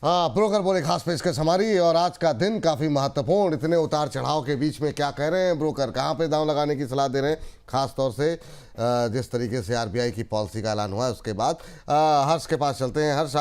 हाँ, ब्रोकर बोले खास पेशकश हमारी। और आज का दिन काफ़ी महत्वपूर्ण, इतने उतार चढ़ाव के बीच में क्या कह रहे हैं ब्रोकर, कहाँ पे दांव लगाने की सलाह दे रहे हैं, खास तौर से जिस तरीके से आरबीआई की पॉलिसी का ऐलान हुआ है उसके बाद। हर्ष के पास चलते हैं। हर्ष,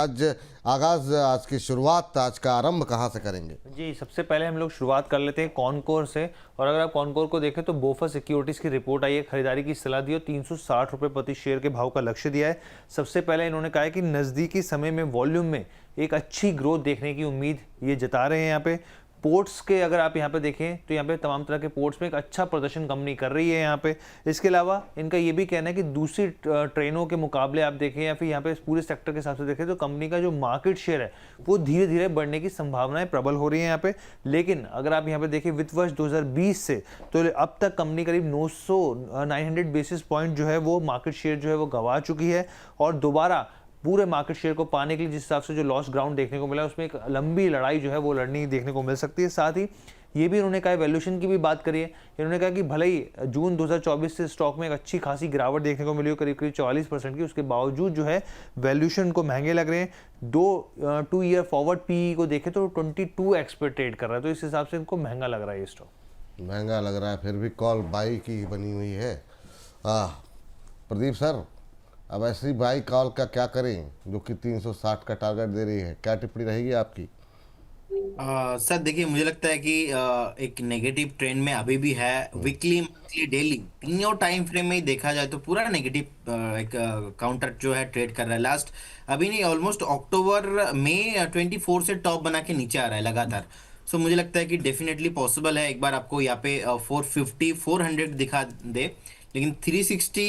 आज की शुरुआत, आज का आरंभ कहाँ से करेंगे? जी, सबसे पहले हम लोग शुरुआत कर लेते हैं कॉनकोर से। और अगर आप कॉनकोर को देखें तो बोफा सिक्योरिटीज़ की रिपोर्ट आई है, खरीदारी की सलाह दी और 360 रुपये प्रति शेयर के भाव का लक्ष्य दिया है। सबसे पहले इन्होंने कहा है कि नज़दीकी समय में वॉल्यूम में एक अच्छी ग्रोथ देखने की उम्मीद ये जता रहे हैं। यहाँ पे पोर्ट्स के अगर आप यहाँ पे देखें तो यहाँ पे तमाम तरह के पोर्ट्स में एक अच्छा प्रदर्शन कंपनी कर रही है यहाँ पे। इसके अलावा इनका ये भी कहना है कि दूसरी ट्रेनों के मुकाबले आप देखें या फिर यहाँ पे पूरे सेक्टर के हिसाब से देखें तो कंपनी का जो मार्केट शेयर है वो धीरे धीरे बढ़ने की संभावनाएं प्रबल हो रही है यहाँ पे। लेकिन अगर आप यहाँ पे देखें वित्त वर्ष 2020 से तो अब तक कंपनी करीब 900 बेसिस पॉइंट जो है वो मार्केट शेयर जो है वो गंवा चुकी है। और दोबारा पूरे मार्केट शेयर को पाने के लिए जिस हिसाब से जो लॉस ग्राउंड देखने को मिला उसमें एक लंबी लड़ाई जो है वो लड़नी देखने को मिल सकती है। साथ ही ये भी इन्होंने कहा, वैल्यूएशन की भी बात करी है। इन्होंने कहा कि भले ही जून 2024 से स्टॉक में एक अच्छी खासी गिरावट देखने को मिली हो, करीब करीब 44% की, उसके बावजूद जो है वैल्यूएशन को महंगे लग रहे हैं। 2 ईयर फॉरवर्ड पीई को देखें तो 22x पे ट्रेड कर रहा है, तो इस हिसाब से इनको महंगा लग रहा है ये स्टॉक। महंगा लग रहा है, फिर भी कॉल बाई की बनी हुई है। प्रदीप सर, अब ऐसी बाई कॉल का क्या करें जो कि 360 का टारगेट दे रही है? क्या टिप्पणी रहेगी आपकी? सर देखिए, मुझे लगता है कि एक नेगेटिव ट्रेंड में अभी भी है। वीकली, मंथली, डेली तीनों टाइम फ्रेम में ही देखा जाए तो पूरा नेगेटिव एक काउंटर जो है ट्रेड कर रहा है। लास्ट अभी नहीं, ऑलमोस्ट अक्टूबर में 24 से टॉप बना के नीचे आ रहा है लगातार। सो मुझे लगता है कि डेफिनेटली पॉसिबल है एक बार आपको यहाँ पे 450 400 दिखा दे, लेकिन 360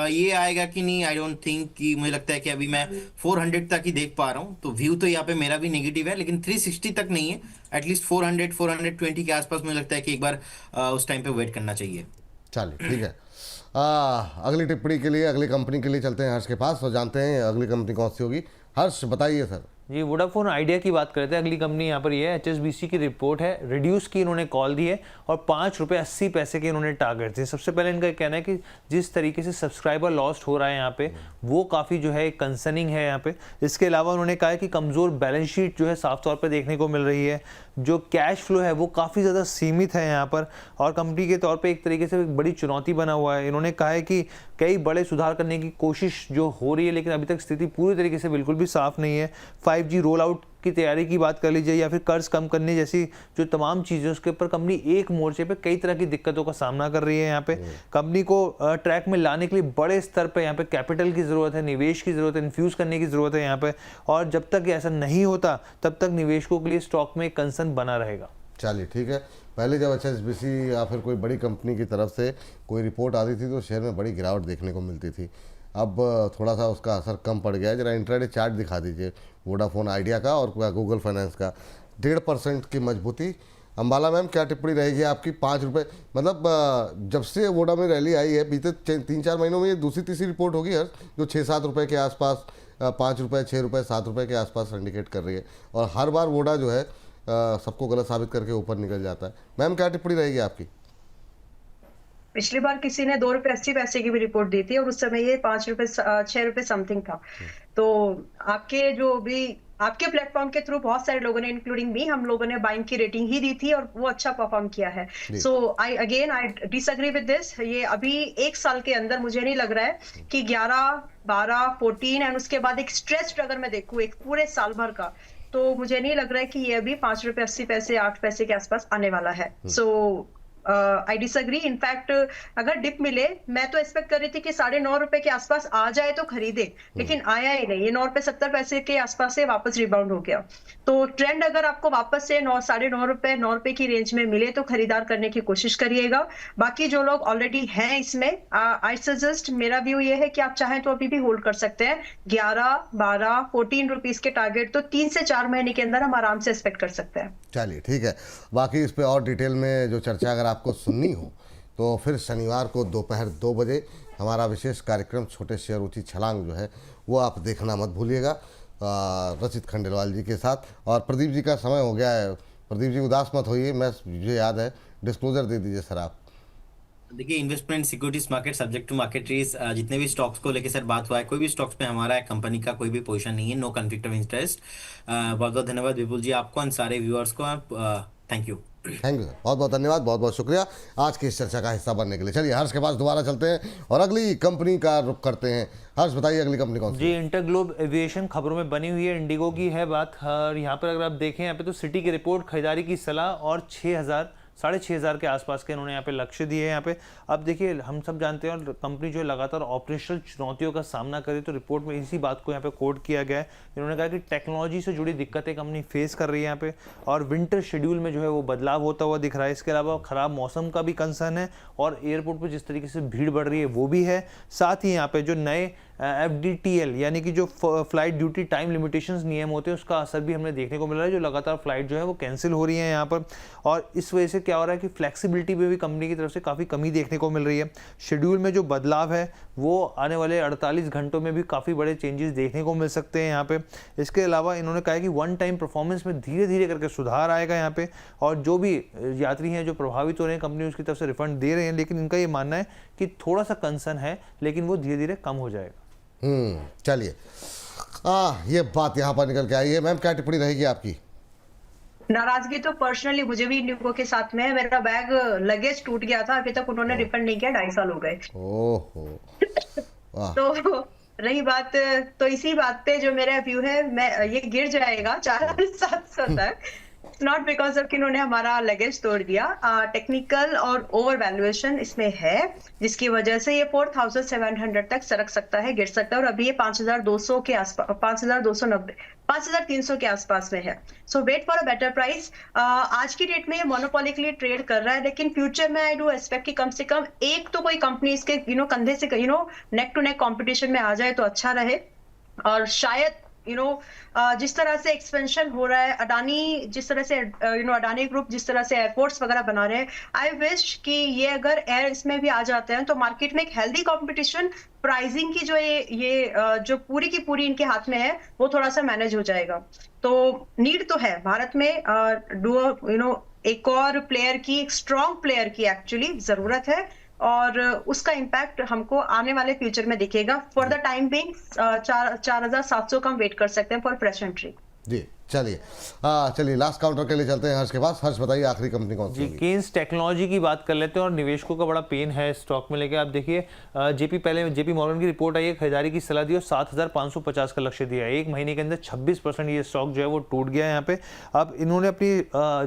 ये आएगा कि नहीं, आई डोंट थिंक। कि मुझे लगता है कि अभी मैं 400 तक ही देख पा रहा हूँ, तो व्यू तो यहाँ पे मेरा भी नेगेटिव है, लेकिन 360 तक नहीं है। एटलीस्ट 400 420 के आसपास मुझे लगता है कि एक बार उस टाइम पे वेट करना चाहिए। चलिए ठीक है। अगली टिप्पणी के लिए, अगली कंपनी के लिए चलते हैं हर्ष के पास और जानते हैं अगली कंपनी कौन सी होगी। हर्ष बताइए सर। जी, वोडाफोन आइडिया की बात करते हैं। अगली कंपनी यहाँ पर ये है, HSBC की रिपोर्ट है, रिड्यूस की इन्होंने कॉल दी है और 5 रुपये 80 पैसे के इन्होंने टारगेट दिए। सबसे पहले इनका कहना है कि जिस तरीके से सब्सक्राइबर लॉस्ट हो रहा है यहाँ पे वो काफ़ी जो है कंसर्निंग है यहाँ पे। इसके अलावा उन्होंने कहा है कि कमज़ोर बैलेंस शीट जो है साफ तौर पर देखने को मिल रही है, जो कैश फ्लो है वो काफ़ी ज़्यादा सीमित है यहाँ पर और कंपनी के तौर पे एक तरीके से एक बड़ी चुनौती बना हुआ है। इन्होंने कहा है कि कई बड़े सुधार करने की कोशिश जो हो रही है, लेकिन अभी तक स्थिति पूरी तरीके से बिल्कुल भी साफ नहीं है। 5G रोल आउट की तैयारी की बात कर लीजिए या फिर कर्ज कम करने जैसी जो तमाम चीज़ें, उसके ऊपर कंपनी एक मोर्चे पे कई तरह की दिक्कतों का सामना कर रही है। यहाँ पे कंपनी को ट्रैक में लाने के लिए बड़े स्तर पे यहाँ पे कैपिटल की ज़रूरत है, निवेश की ज़रूरत है, इन्फ्यूज़ करने की ज़रूरत है यहाँ पे। और जब तक ऐसा नहीं होता तब तक निवेशकों के लिए स्टॉक में एक कंसर्न बना रहेगा। चलिए ठीक है। पहले जब HSBC या फिर कोई बड़ी कंपनी की तरफ से कोई रिपोर्ट आती थी तो शेयर में बड़ी गिरावट देखने को मिलती थी। अब थोड़ा सा उसका असर कम पड़ गया है। जरा इंट्राडे चार्ट दिखा दीजिए वोडाफोन आइडिया का और गूगल फाइनेंस का। 1.5% की मजबूती। अंबाला मैम, क्या टिप्पणी रहेगी आपकी? 5 रुपये, मतलब जब से वोडा में रैली आई है बीते 3-4 महीनों में ये दूसरी तीसरी रिपोर्ट होगी हर जो 6-7 रुपये के आसपास, 5 रुपये, 6 रुपये, 7 रुपये के आसपास इंडिकेट कर रही है और हर बार वोडा जो है सबको गलत साबित करके ऊपर निकल जाता है। मैम, क्या टिप्पणी रहेगी आपकी? पिछली बार किसी ने 2 रुपए 80 पैसे की भी रिपोर्ट दी थी और उस समय ये 6 रुपए समथिंग था। तो आपके जो भी आपके प्लेटफॉर्म के थ्रू बहुत सारे लोगों ने, इंक्लूडिंग मी, हम लोगों ने बाइंग की रेटिंग ही दी थी और वो अच्छा परफॉर्म किया है। सो आई डिसएग्री विद दिस। ये अभी 1 साल के अंदर मुझे नहीं लग रहा है कि 11, 12, 14 एंड उसके बाद एक स्ट्रेस्ड, अगर मैं देखूं एक पूरे साल भर का, तो मुझे नहीं लग रहा है कि ये अभी 5 रुपए 80 पैसे 8 पैसे के आसपास आने वाला है। सो आई डिसएग्री। इनफैक्ट अगर डिप मिले, मैं तो एक्सपेक्ट कर रही थी कि 9.5 रुपए के आसपास आ जाए तो खरीदे, लेकिन आया ही नहीं। ये 9 रुपए 70 पैसे के आसपास से वापस रिबाउंड हो गया। तो ट्रेंड अगर आपको वापस से 9, 9.5 रुपए 9 रुपए की रेंज में मिले तो खरीदार करने की कोशिश करिएगा। बाकी जो लोग ऑलरेडी हैं इसमें, आई सजेस्ट, मेरा व्यू ये है कि आप चाहें तो अभी भी होल्ड कर सकते हैं। 11, 12, 14 रुपीज के टारगेट तो 3 से 4 महीने के अंदर हम आराम से एक्सपेक्ट कर सकते हैं। चलिए ठीक है। बाकी इस पे और डिटेल में जो चर्चा अगर आपको सुननी हो तो फिर शनिवार को दोपहर 2 बजे हमारा विशेष कार्यक्रम छोटे शेयर ऊंची छलांग जो है वो आप देखना मत भूलिएगा, रचित खंडेलवाल जी के साथ। और प्रदीप जी का समय हो गया है। प्रदीप जी, उदास मत होइए, मुझे याद है, डिस्क्लोजर दे दीजिए सर आप। देखिए, investment securities market subject to market risk, जितने भी स्टॉक्स को लेके सर बात हुआ है, कोई भी स्टॉक्स पे हमारा कंपनी का कोई भी पोजीशन नहीं है, नो कॉन्फ्लिक्ट ऑफ इंटरेस्ट। बहुत बहुत धन्यवाद विपुल जी आपको और सारे व्यूअर्स को। Thank you. थैंक यू, बहुत बहुत धन्यवाद, बहुत बहुत शुक्रिया आज की इस चर्चा का हिस्सा बनने के लिए। चलिए हर्ष के पास दोबारा चलते हैं और अगली कंपनी का रुख करते हैं। हर्ष बताइए अगली कंपनी कौन सी? जी, इंटरग्लोब एविएशन खबरों में बनी हुई है, इंडिगो की है बात। और यहाँ पर अगर आप देखें, यहाँ पे तो सिटी की रिपोर्ट, खरीदारी की सलाह और 6,000 के आसपास के इन्होंने यहाँ पे लक्ष्य दिए हैं यहाँ पे। अब देखिए, हम सब जानते हैं और कंपनी जो है लगातार ऑपरेशनल चुनौतियों का सामना करे, तो रिपोर्ट में इसी बात को यहाँ पे कोट किया गया है। इन्होंने कहा कि टेक्नोलॉजी से जुड़ी दिक्कतें कंपनी फेस कर रही है यहाँ पे, और विंटर शेड्यूल में जो है वो बदलाव होता हुआ दिख रहा है। इसके अलावा खराब मौसम का भी कंसर्न है, और एयरपोर्ट पर जिस तरीके से भीड़ बढ़ रही है वो भी है। साथ ही यहाँ पे जो नए FDTL यानी कि जो फ्लाइट ड्यूटी टाइम लिमिटेशंस नियम होते हैं, उसका असर भी हमें देखने को मिल रहा है, जो लगातार फ्लाइट जो है वो कैंसिल हो रही है यहाँ पर। और इस वजह से क्या हो रहा है कि फ्लेक्सिबिलिटी में भी कंपनी की तरफ से काफ़ी कमी देखने को मिल रही है। शेड्यूल में जो बदलाव है वो आने वाले 48 घंटों में भी काफ़ी बड़े चेंजेस देखने को मिल सकते हैं यहाँ पे। इसके अलावा इन्होंने कहा है कि वन टाइम परफॉर्मेंस में धीरे धीरे करके सुधार आएगा यहाँ पे, और जो भी यात्री हैं जो प्रभावित हो रहे हैं, कंपनी उसकी तरफ से रिफंड दे रहे हैं, लेकिन इनका ये मानना है कि थोड़ा सा कंसर्न है, लेकिन वो धीरे धीरे कम हो जाएगा। चलिए, ये बात यहाँ पर निकल के आई है। मैम क्या टिप्पणी रहेगी आपकी? नाराजगी तो पर्सनली मुझे भी इंडिगो के साथ में है। मेरा बैग लगेज टूट गया था, अभी तक उन्होंने रिफंड नहीं किया, 2.5 साल हो गए। ओहो, वाह। तो रही बात, तो इसी बात पे जो मेरा व्यू है, मैं ये गिर जाएगा 4,700 तक। नॉट बिकॉज ऑफ कि इन्होंने हमारा लगेज तोड़ दिया, टेक्निकल और ओवर वैल्यूएशन इसमें है, जिसकी वजह से ये 4,700 तक सरक सकता है, गिर सकता है। और अभी ये 5,200 के आसपास, 5,290, 5,300 के आसपास में है। So wait for a better price. आज की डेट में ये मोनोपोली के लिए ट्रेड कर रहा है, लेकिन फ्यूचर में आई डू एक्सपेक्ट कि कम से कम एक तो कोई कंपनी इसके कंधे से नेक टू नेक कॉम्पिटिशन में आ जाए तो अच्छा रहे। और शायद जिस तरह से एक्सपेंशन हो रहा है, अडानी जिस तरह से अडानी ग्रुप जिस तरह से एयरपोर्ट्स वगैरह बना रहे हैं, आई विश कि ये अगर एयर इसमें भी आ जाते हैं तो मार्केट में एक हेल्दी कंपटीशन, प्राइसिंग की जो ये जो पूरी की पूरी इनके हाथ में है, वो थोड़ा सा मैनेज हो जाएगा। तो नीड तो है भारत में एक और प्लेयर की, एक स्ट्रॉन्ग प्लेयर की एक्चुअली जरूरत है, और उसका इम्पैक्ट हमको आने वाले फ्यूचर में दिखेगा। फॉर द टाइम बिंग 4,700 का हम वेट कर सकते हैं फॉर फ्रेश एंट्री। जी चलिए, चलिए लास्ट काउंटर के लिए चलते हैं हर्ष के पास। हर्ष बताइए आखिरी कंपनी कौन सी जी, होगी? केन्स टेक्नोलॉजी की बात कर लेते हैं, और निवेशकों का बड़ा पेन है स्टॉक में लेके। आप देखिए, जेपी मॉर्गन की रिपोर्ट आई है, खरीदारी की सलाह दी और 7,550 का लक्ष्य दिया है। एक महीने के अंदर 26% ये स्टॉक जो है वो टूट गया है यहाँ पे। अब इन्होंने अपनी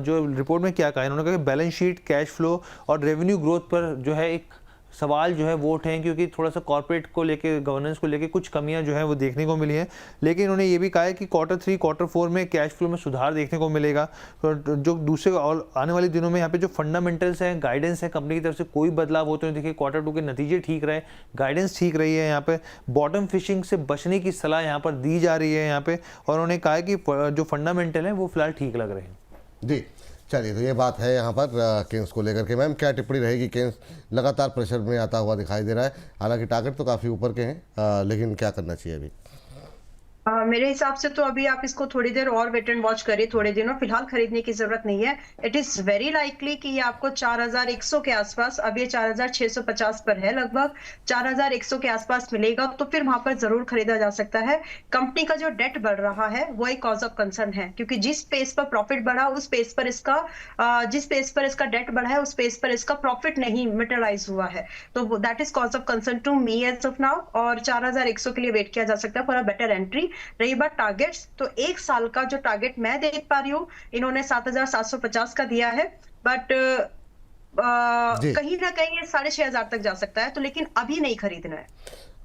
जो रिपोर्ट में क्या कहा, इन्होंने कहा कि बैलेंस शीट, कैश फ्लो और रेवेन्यू ग्रोथ पर जो है एक सवाल जो है वो उठे, क्योंकि थोड़ा सा कॉर्पोरेट को लेके, गवर्नेंस को लेके कुछ कमियां जो है वो देखने को मिली हैं। लेकिन उन्होंने ये भी कहा है कि Q3, Q4 में कैश फ्लो में सुधार देखने को मिलेगा। जो दूसरे आने वाले दिनों में यहाँ पे जो फंडामेंटल्स हैं, गाइडेंस है कंपनी की तरफ से, कोई बदलाव होते हैं। देखिए Q2 के नतीजे ठीक रहे, गाइडेंस ठीक रही है, यहाँ पे बॉटम फिशिंग से बचने की सलाह यहाँ पर दी जा रही है यहाँ पे। और उन्होंने कहा है कि जो फंडामेंटल है वो फिलहाल ठीक लग रहे हैं। जी चलिए, तो ये बात है यहाँ पर केन्स को लेकर के। मैम क्या टिप्पणी रहेगी? केन्स लगातार प्रेशर में आता हुआ दिखाई दे रहा है, हालांकि टारगेट तो काफ़ी ऊपर के हैं, लेकिन क्या करना चाहिए अभी? मेरे हिसाब से तो अभी आप इसको थोड़ी देर और वेट एंड वॉच करिए, थोड़े दिनों, फिलहाल खरीदने की जरूरत नहीं है। इट इज वेरी लाइकली कि ये आपको 4,100 के आसपास, अब ये 4,650 पर है, लगभग 4,100 के आसपास मिलेगा, तो फिर वहां पर जरूर खरीदा जा सकता है। कंपनी का जो डेट बढ़ रहा है वो एक कॉज ऑफ कंसर्न है, क्योंकि जिस पेस पर प्रॉफिट बढ़ा, उस पेस पर इसका जिस पेस पर इसका डेट बढ़ा है, उस पेस पर इसका प्रॉफिट नहीं मटेरियलाइज हुआ है। तो that is cause of concern to me as of now, और 4,100 के लिए वेट किया जा सकता है फॉर अ बेटर एंट्री। रही बात टारगेट्स, तो एक साल का जो टारगेट मैं देख पा रही हूँ, इन्होंने 7,750 का दिया है, बट कहीं ना कहीं 6,500 तक जा सकता है, तो लेकिन अभी नहीं खरीदना है,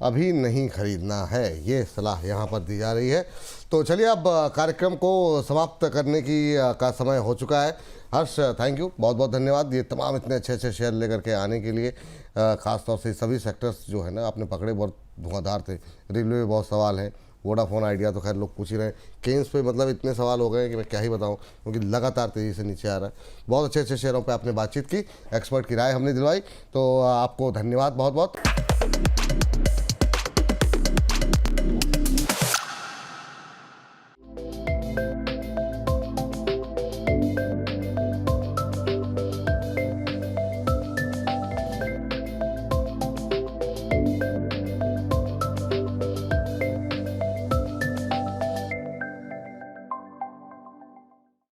अभी नहीं खरीदना है, ये सलाह यहाँ पर दी जा रही है। तो चलिए अब कार्यक्रम को समाप्त करने की का समय हो चुका है। हर्ष थैंक यू, बहुत बहुत धन्यवाद, ये तमाम इतने अच्छे अच्छे शेयर लेकर के आने के लिए। ख़ासतौर से सभी सेक्टर्स जो है ना आपने पकड़े, बहुत धुआंधार थे। रेलवे में बहुत सवाल हैं, वोडाफोन आइडिया तो खैर लोग पूछ ही रहे हैं। केन्स पे मतलब इतने सवाल हो गए हैं कि मैं क्या ही बताऊं, क्योंकि लगातार तेज़ी से नीचे आ रहा है। बहुत अच्छे अच्छे शेयरों पे आपने बातचीत की, एक्सपर्ट की राय हमने दिलवाई, तो आपको धन्यवाद बहुत बहुत।